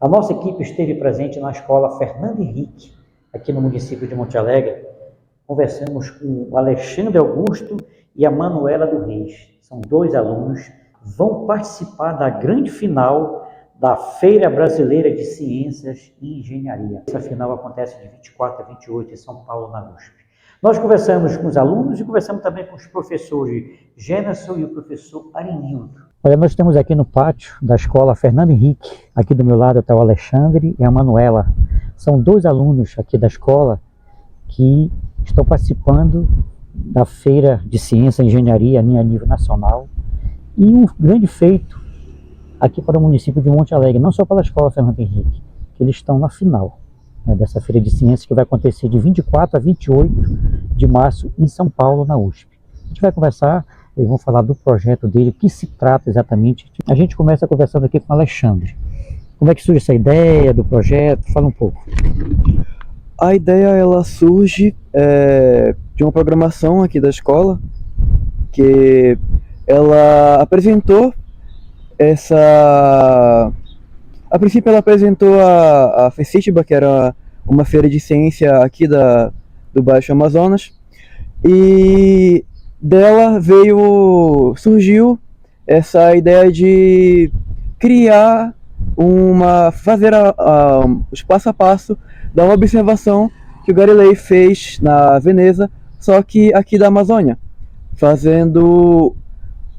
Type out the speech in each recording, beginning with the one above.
A nossa equipe esteve presente na escola Fernando Henrique, aqui no município de Monte Alegre. Conversamos com o Alexandre Augusto e a Manuela do Reis. São 2 alunos, vão participar da grande final da Feira Brasileira de Ciências e Engenharia. Essa final acontece de 24 a 28 em São Paulo, na USP. Nós conversamos com os alunos e conversamos também com os professores Gênerson e o professor Arinildo. Olha, nós estamos aqui no pátio da escola Fernando Henrique. Aqui do meu lado está o Alexandre e a Manuela. São 2 alunos aqui da escola que estão participando da Feira de Ciência e Engenharia a nível nacional. E um grande feito aqui para o município de Monte Alegre, não só pela escola Fernando Henrique, que eles estão na final, né, dessa Feira de Ciências que vai acontecer de 24 a 28 de março em São Paulo, na USP. A gente vai conversar, eles vão falar do projeto dele, o que se trata exatamente. A gente começa conversando aqui com o Alexandre. Como é que surge essa ideia do projeto? Fala um pouco. A ideia ela surge de uma programação aqui da escola, que ela apresentou a princípio ela apresentou a FECITBA, que era uma feira de ciência aqui do Baixo Amazonas, e dela surgiu essa ideia de criar fazer o passo a passo da uma observação que o Galilei fez na Veneza, só que aqui da Amazônia, fazendo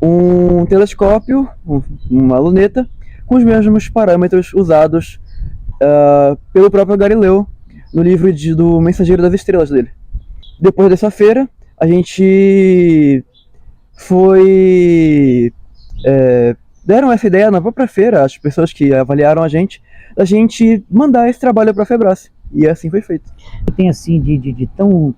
um telescópio, uma luneta, com os mesmos parâmetros usados pelo próprio Galileu no livro do Mensageiro das Estrelas dele. Depois dessa feira, a gente deram essa ideia na própria feira, as pessoas que avaliaram a gente, da gente mandar esse trabalho para a FEBRASE, e assim foi feito. Tem assim de tão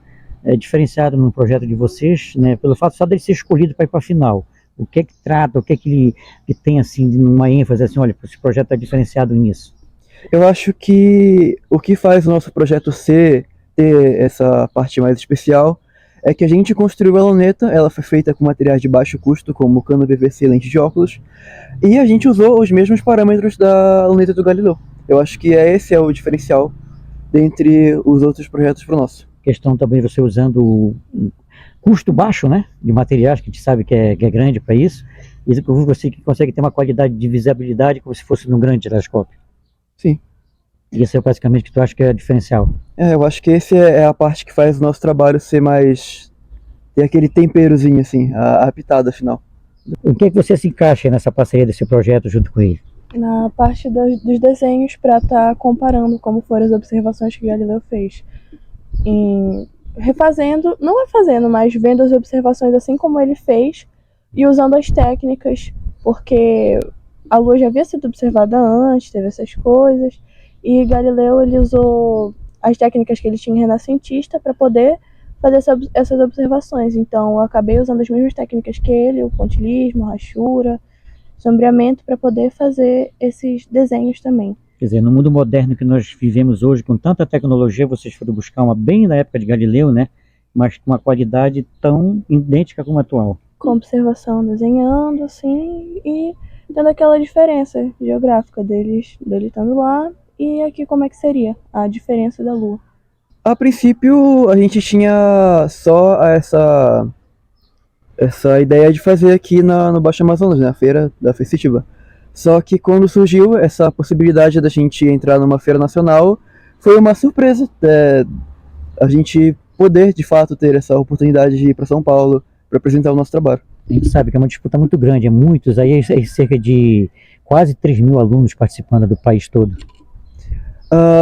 diferenciado no projeto de vocês, né, pelo fato só dele ser escolhido para ir para a final. O que é que trata, o que é que tem assim, uma ênfase assim, olha, esse projeto está diferenciado nisso? Eu acho que o que faz o nosso projeto ter essa parte mais especial é que a gente construiu a luneta, ela foi feita com materiais de baixo custo, como cano PVC e lente de óculos, e a gente usou os mesmos parâmetros da luneta do Galileu. Eu acho que esse é o diferencial dentre os outros projetos para o nosso. Questão também você usando custo baixo, né, de materiais, que a gente sabe que é grande para isso, e você consegue ter uma qualidade de visibilidade como se fosse num grande telescópio. Sim. E esse é basicamente o que tu acha que é diferencial? Eu acho que esse é a parte que faz o nosso trabalho ser mais... ter aquele temperozinho assim, a pitada final. O que é que você se encaixa nessa parceria desse projeto junto com ele? Na parte dos desenhos, para estar comparando como foram as observações que Galileu fez. Refazendo, não é fazendo, mas vendo as observações assim como ele fez e usando as técnicas, porque a Lua já havia sido observada antes, teve essas coisas, e Galileu ele usou as técnicas que ele tinha renascentista para poder fazer essas observações. Então eu acabei usando as mesmas técnicas que ele, o pontilismo, rachura, sombreamento, para poder fazer esses desenhos também. Quer dizer, no mundo moderno que nós vivemos hoje, com tanta tecnologia, vocês foram buscar uma bem na época de Galileu, né? Mas com uma qualidade tão idêntica como a atual. Com observação, desenhando, assim, e tendo aquela diferença geográfica dele estando lá, e aqui como é que seria a diferença da Lua. A princípio, a gente tinha só essa ideia de fazer aqui no Baixo Amazonas, na feira da FECITBA. Só que quando surgiu essa possibilidade da gente entrar numa feira nacional, foi uma surpresa a gente poder, de fato, ter essa oportunidade de ir para São Paulo para apresentar o nosso trabalho. A gente sabe que é uma disputa muito grande, muitos, aí cerca de quase 3.000 alunos participando do país todo.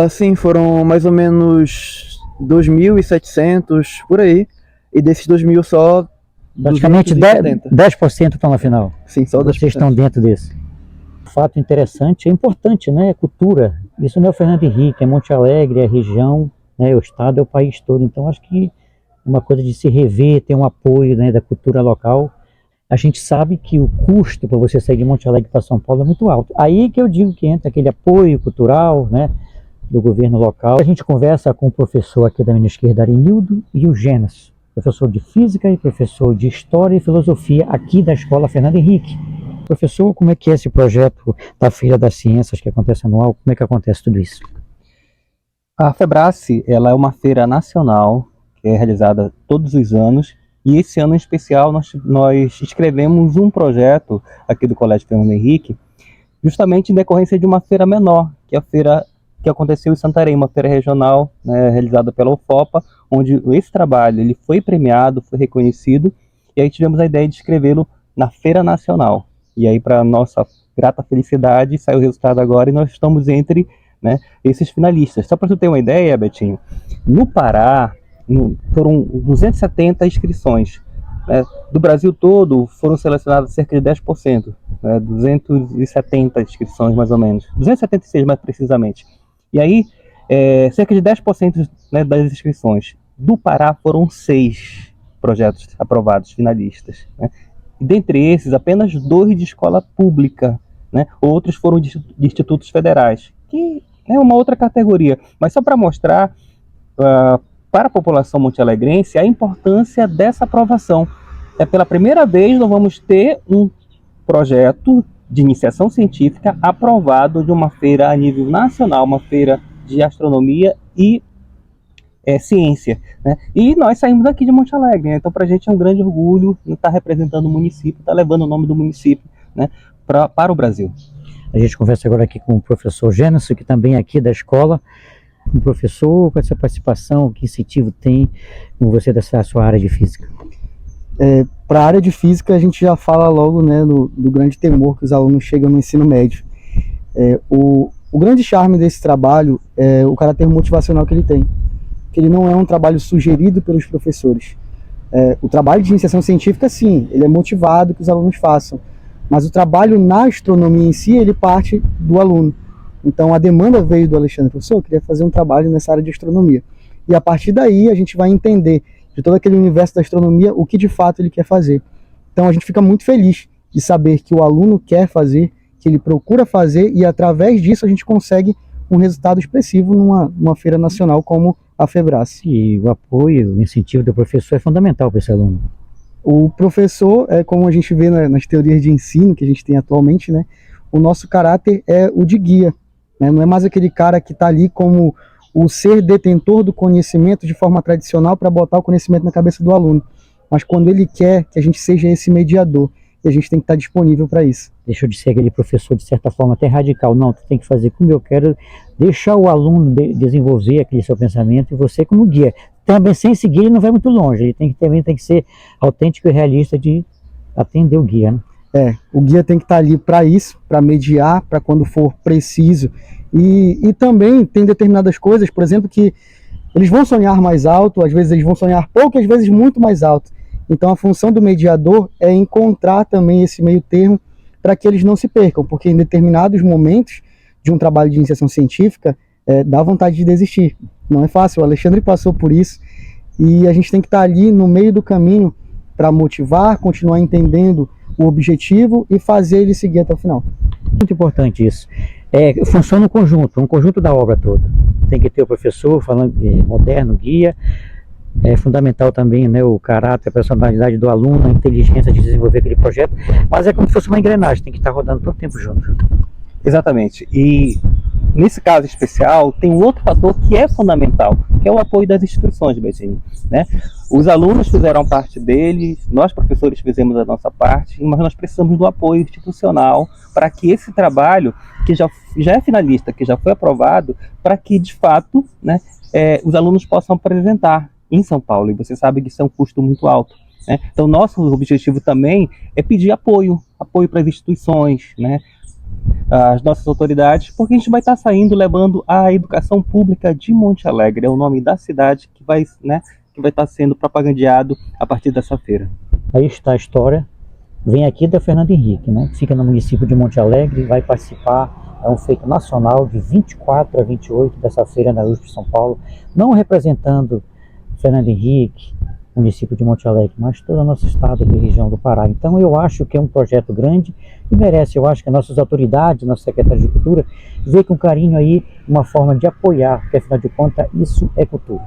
Sim, foram mais ou menos 2.700 por aí, e desses 2.000 só... Praticamente 10% estão na final. Sim, só 10%. Vocês estão dentro desse. Fato interessante, é importante, né? É cultura. Isso não é o Fernando Henrique, é Monte Alegre, é a região, né? É o estado, é o país todo. Então acho que é uma coisa de se rever, ter um apoio, né, da cultura local. A gente sabe que o custo para você sair de Monte Alegre para São Paulo é muito alto. Aí que eu digo que entra aquele apoio cultural, né, do governo local. A gente conversa com o professor aqui da minha esquerda, Arinildo, e o Gênesis, professor de Física e professor de História e Filosofia aqui da Escola Fernando Henrique. Professor, como é que é esse projeto da Feira das Ciências que acontece anual? Como é que acontece tudo isso? A Febrace, ela é uma feira nacional que é realizada todos os anos, e esse ano em especial nós escrevemos um projeto aqui do Colégio Fernando Henrique, justamente em decorrência de uma feira menor, que é a feira que aconteceu em Santarém, uma feira regional, né, realizada pela UFOPA, onde esse trabalho ele foi premiado, foi reconhecido, e aí tivemos a ideia de escrevê-lo na Feira Nacional. E aí, para nossa grata felicidade, saiu o resultado agora e nós estamos entre, né, esses finalistas. Só para você ter uma ideia, Betinho, no Pará foram 270 inscrições. Do Brasil todo foram selecionadas cerca de 10%, 270 inscrições mais ou menos, 276 mais precisamente. E aí, cerca de 10%, né, das inscrições. Do Pará foram 6 projetos aprovados, finalistas, né? Dentre esses, apenas 2 de escola pública, né? Outros foram de institutos federais, que é uma outra categoria. Mas só para mostrar para a população montealegrense a importância dessa aprovação. Pela primeira vez nós vamos ter um projeto de iniciação científica aprovado de uma feira a nível nacional, uma feira de astronomia e ciência, né? E nós saímos aqui de Monte Alegre, né? Então para a gente é um grande orgulho estar representando o município, estar levando o nome do município, né, para o Brasil. A gente conversa agora aqui com o professor Gênesis, que também é aqui da escola. Um professor, com essa participação, que incentivo tem com você dessa sua área de física? Para a área de física, a gente já fala logo, né, do grande temor que os alunos chegam no ensino médio. O grande charme desse trabalho é o caráter motivacional que ele tem, que ele não é um trabalho sugerido pelos professores. O trabalho de iniciação científica, sim, ele é motivado que os alunos façam, mas o trabalho na astronomia em si, ele parte do aluno. Então a demanda veio do Alexandre: professor, eu queria fazer um trabalho nessa área de astronomia. E a partir daí a gente vai entender de todo aquele universo da astronomia o que de fato ele quer fazer. Então a gente fica muito feliz de saber que o aluno quer fazer, que ele procura fazer, e através disso a gente consegue um resultado expressivo numa feira nacional como a Febrace. E o apoio, o incentivo do professor é fundamental para esse aluno. O professor, como a gente vê nas teorias de ensino que a gente tem atualmente, né, o nosso caráter é o de guia, né? Não é mais aquele cara que está ali como o ser detentor do conhecimento de forma tradicional para botar o conhecimento na cabeça do aluno, mas quando ele quer que a gente seja esse mediador, e a gente tem que estar disponível para isso. Deixou de ser aquele professor, de certa forma, até radical. Não, tu tem que fazer como eu quero, deixar o aluno desenvolver aquele seu pensamento, e você como guia. Também, sem seguir, ele não vai muito longe. Ele também tem que ser autêntico e realista de atender o guia, né? O guia tem que estar ali para isso, para mediar, para quando for preciso. E também tem determinadas coisas, por exemplo, que eles vão sonhar mais alto, às vezes eles vão sonhar pouco, às vezes muito mais alto. Então a função do mediador é encontrar também esse meio termo para que eles não se percam, porque em determinados momentos de um trabalho de iniciação científica dá vontade de desistir. Não é fácil, o Alexandre passou por isso, e a gente tem que estar ali no meio do caminho para motivar, continuar entendendo o objetivo e fazer ele seguir até o final. Muito importante isso. Funciona um conjunto da obra toda. Tem que ter o professor falando moderno, guia. É fundamental também, né, o caráter, a personalidade do aluno, a inteligência de desenvolver aquele projeto, mas é como se fosse uma engrenagem, tem que estar rodando todo o tempo junto. Exatamente. E nesse caso especial, tem um outro fator que é fundamental, que é o apoio das instituições, Betinho, né? Os alunos fizeram parte deles, nós professores fizemos a nossa parte, mas nós precisamos do apoio institucional para que esse trabalho, que já é finalista, que já foi aprovado, para que de fato, né, os alunos possam apresentar em São Paulo, e você sabe que isso é um custo muito alto, né? Então nosso objetivo também é pedir apoio para as instituições, né, as nossas autoridades, porque a gente vai estar saindo levando a educação pública de Monte Alegre, é o nome da cidade que vai estar sendo propagandeado a partir dessa feira. Aí está a história, vem aqui da Fernando Henrique, né? Fica no município de Monte Alegre, vai participar, é um feito nacional de 24 a 28 dessa feira na USP de São Paulo, não representando Fernando Henrique, município de Monte Alegre, mas todo o nosso estado e região do Pará. Então eu acho que é um projeto grande e merece, eu acho que as nossas autoridades, nosso secretário de Cultura, vê com carinho aí uma forma de apoiar, porque afinal de contas isso é cultura.